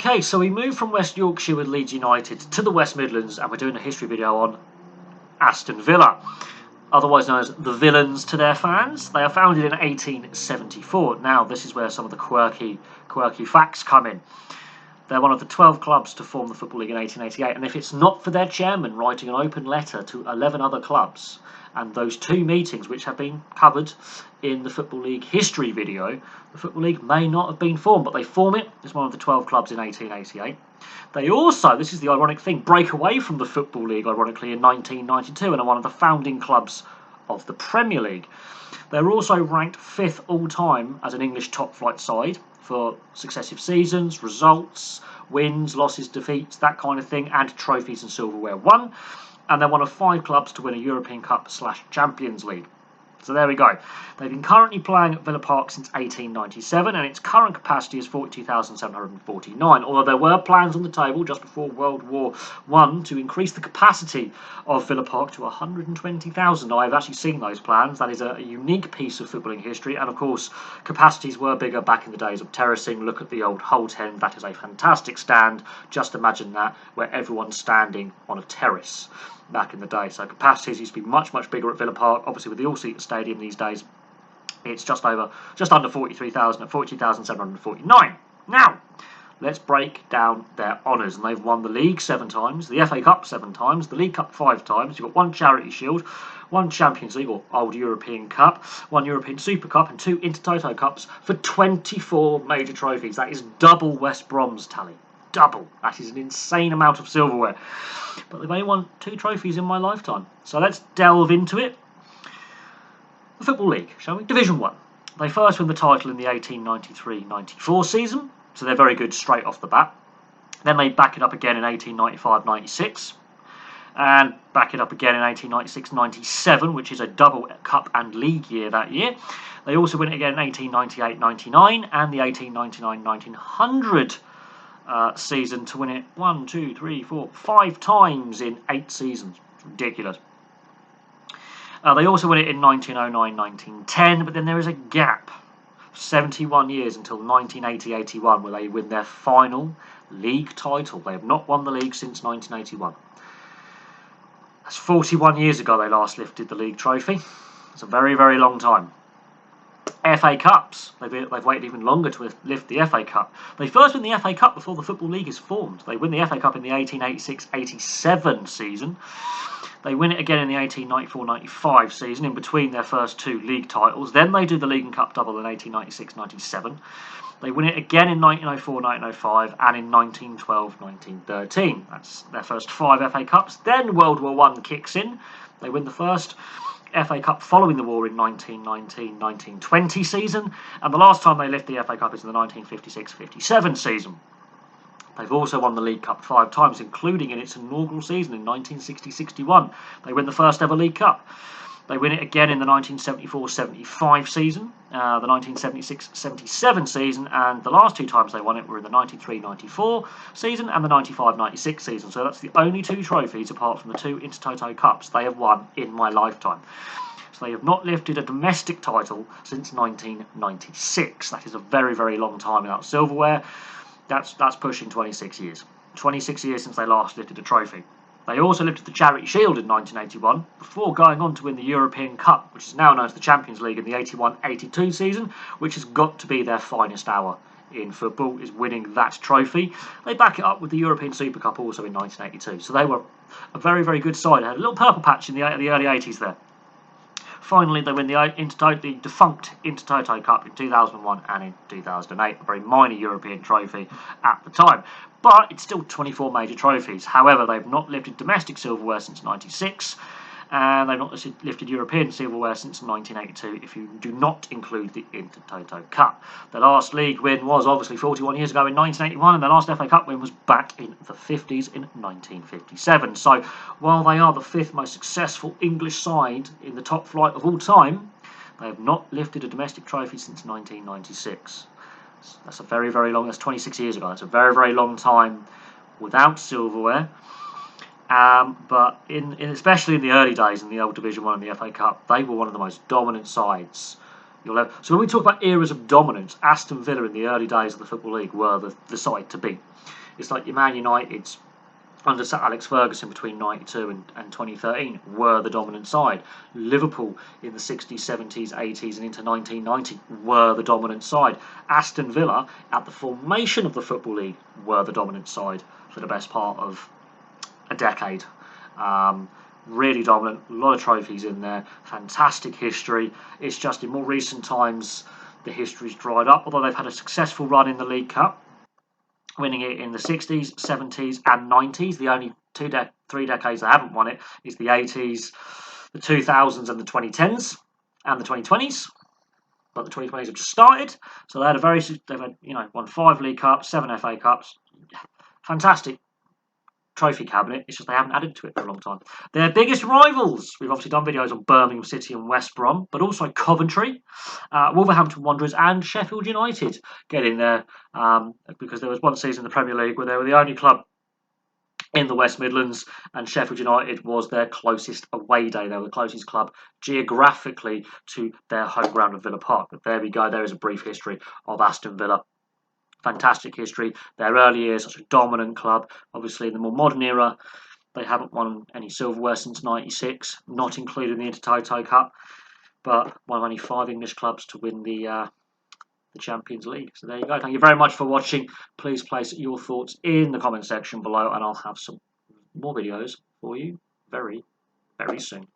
Okay, so we move from West Yorkshire with Leeds United to the West Midlands, and we're doing a history video on Aston Villa, otherwise known as the Villains to their fans. They are founded in 1874. Now, this is where some of the quirky facts come in. They're one of the 12 clubs to form the Football League in 1888, and if it's not for their chairman writing an open letter to 11 other clubs, and those two meetings which have been covered in the Football League history video, the Football League may not have been formed, but they form it as one of the 12 clubs in 1888. They also, this is the ironic thing, break away from the Football League, ironically, in 1992 and are one of the founding clubs of the Premier League. They're also ranked 5th all-time as an English top-flight side for successive seasons, results, wins, losses, defeats, that kind of thing, and trophies and silverware won. And they're one of 5 clubs to win a European Cup/Champions League. So there we go. They've been currently playing at Villa Park since 1897, and its current capacity is 42,749. Although there were plans on the table just before World War I to increase the capacity of Villa Park to 120,000. I've actually seen those plans. That is a unique piece of footballing history, and of course, capacities were bigger back in the days of terracing. Look at the old Holt End. That is a fantastic stand. Just imagine that, where everyone's standing on a terrace back in the day. So capacities used to be much bigger at Villa Park. Obviously, with the all-seater stadium these days, it's just under 43,000 at 42,749. Now, let's break down their honours. And they've won the league 7 times, the FA Cup 7 times, the League Cup 5 times. You've got 1 Charity Shield, 1 Champions League or Old European Cup, 1 European Super Cup, and 2 Intertoto Cups for 24 major trophies. That is double West Brom's tally. Double. That is an insane amount of silverware. But they've only won 2 trophies in my lifetime. So let's delve into it. The Football League, shall we? Division 1. They first win the title in the 1893-94 season, so they're very good straight off the bat. Then they back it up again in 1895-96, and back it up again in 1896-97, which is a double cup and league year that year. They also win it again in 1898-99 and the 1899-1900 season to win it 5 times in 8 seasons. It's ridiculous. They also win it in 1909-1910, but then there is a gap, 71 years until 1980-81, where they win their final league title. They have not won the league since 1981. That's 41 years ago they last lifted the league trophy. It's a very long time. FA Cups. They've waited even longer to lift the FA Cup. They first win the FA Cup before the Football League is formed. They win the FA Cup in the 1886-87 season. They win it again in the 1894-95 season, in between their first 2 league titles. Then they do the League and Cup double in 1896-97. They win it again in 1904-1905 and in 1912-1913. That's their first 5 FA Cups. Then World War I kicks in. They win the first FA Cup following the war in 1919-1920 season, and the last time they lift the FA Cup is in the 1956-57 season. They've also won the League Cup 5 times, including in its inaugural season in 1960-61. They win the first ever League Cup. They win it again in the 1974-75 season, the 1976-77 season, and the last 2 times they won it were in the 93-94 season and the 95-96 season. So that's the only 2 trophies, apart from the 2 Intertoto Cups, they have won in my lifetime. So they have not lifted a domestic title since 1996. That is a very long time without silverware. That's pushing 26 years. 26 years since they last lifted a trophy. They also lifted the Charity Shield in 1981, before going on to win the European Cup, which is now known as the Champions League, in the 81-82 season, which has got to be their finest hour in football, is winning that trophy. They back it up with the European Super Cup also in 1982. So they were a very good side. They had a little purple patch in the early 80s there. Finally, they win the defunct Intertoto Cup in 2001 and in 2008, a very minor European trophy at the time. But it's still 24 major trophies. However, they've not lifted domestic silverware since 96, and they've not lifted European silverware since 1982, if you do not include the Intertoto Cup. Their last league win was obviously 41 years ago in 1981, and their last FA Cup win was back in the 50s in 1957. So, while they are the 5th most successful English side in the top flight of all time, they have not lifted a domestic trophy since 1996. That's a very long, that's 26 years ago. That's a very long time without silverware. But especially in the early days in the old Division 1 and the FA Cup, they were one of the most dominant sides So when we talk about eras of dominance, Aston Villa in the early days of the Football League were the side to beat. It's like your Man United's under Sir Alex Ferguson between 92 and 2013 were the dominant side. Liverpool in the 60s, 70s, 80s and into 1990 were the dominant side. Aston Villa at the formation of the Football League were the dominant side for the best part of a decade. Really dominant, a lot of trophies in there, fantastic history. It's just in more recent times the history's dried up, although they've had a successful run in the League Cup, winning it in the 60s, 70s and 90s. The only 3 decades they haven't won it is the 80s, the 2000s and the 2010s and the 2020s. But the 2020s have just started, so they've won 5 League Cups, 7 FA Cups. Fantastic trophy cabinet. It's just they haven't added to it for a long time. Their biggest rivals, we've obviously done videos on Birmingham City and West Brom, but also Coventry, Wolverhampton Wanderers and Sheffield United get in there, because there was one season in the Premier League where they were the only club in the West Midlands, and Sheffield United was their closest away day. They were the closest club geographically to their home ground of Villa Park. But there we go. There is a brief history of Aston Villa. Fantastic history. Their early years, such a dominant club. Obviously, in the more modern era, they haven't won any silverware since '96, not included in the Intertoto Cup, but one of only 5 English clubs to win the Champions League. So there you go. Thank you very much for watching. Please place your thoughts in the comment section below, and I'll have some more videos for you very, very soon.